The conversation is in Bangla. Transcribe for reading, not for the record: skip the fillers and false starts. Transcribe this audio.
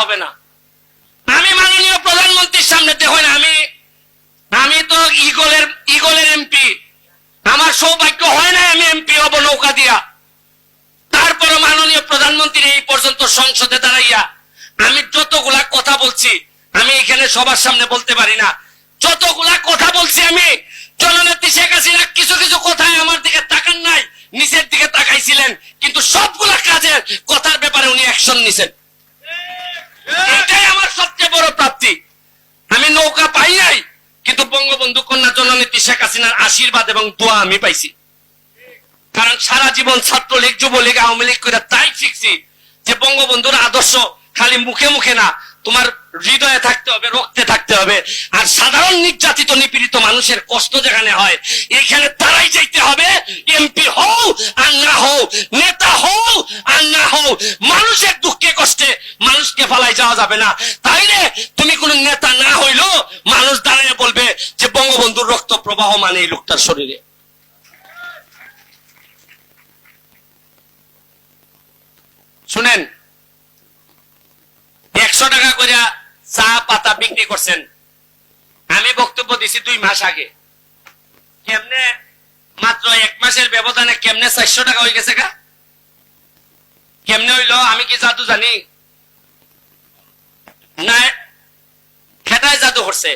হবে না। আমি মাননীয় প্রধানমন্ত্রীর সামনে দেখো না, আমি তো ইগলের এমপি, আমার সৌভাগ্য হয় না আমি এমপি হব নৌকা দিয়া। তারপরে মাননীয় প্রধানমন্ত্রী এই পর্যন্ত সংসদে দাঁড়াইয়া আমি যতগুলা কথা বলছি, আমি এখানে সবার সামনে বলতে পারি না, যতগুলা কথা বলছি আমি, জননেত্রী শেখ হাসিনা কিছু কিছু কথায় আমার দিকে তাকান নাই, নিচের দিকে তাকাইছিলেন, কিন্তু সবগুলা কাজের কথার ব্যাপারে উনি অ্যাকশন নিছেন। এটাই আমার সবচেয়ে বড় প্রাপ্তি। আমি নৌকা পাই নাই, কিন্তু বঙ্গবন্ধু কন্যা জননেত্রী শেখ হাসিনার আশীর্বাদ এবং দোয়া আমি পাইছি। কারণ সারা জীবন ছাত্রলীগ, যুবলীগ, আওয়ামী লীগ করে তাই শিখছি যে বঙ্গবন্ধুর আদর্শ খালি মুখে মুখে না, তোমার হৃদয়ে থাকতে হবে, রক্তে থাকতে হবে। আর সাধারণ নির্যাতিত নিপীড়িত মানুষের কষ্ট যেখানে হয়, এখানে তারাই যাইতে হবে। এমপি হও আর না হও, নেতা হও আর না হও, মানুষের দুঃখে কষ্টে মানুষকে ফালাই যাওয়া যাবে না। তাইলে তুমি কোন নেতা না হইলো মানুষ দাঁড়িয়ে বলবে যে বঙ্গবন্ধুর রক্ত প্রবাহ মানে এই লোকটার শরীরে। শুনেন, 100 টাকা করে চা পাতা বিক্রি করছেন, আমি বক্তব্য দিছি 2 মাস আগে, কেমনে মাত্র 1 মাসের ব্যবধানে কেমনে 400 টাকা হয়ে গেছে গা? কেমনে হইলো? আমি কি জাদু জানি? না, খেটায় জাদু করছে।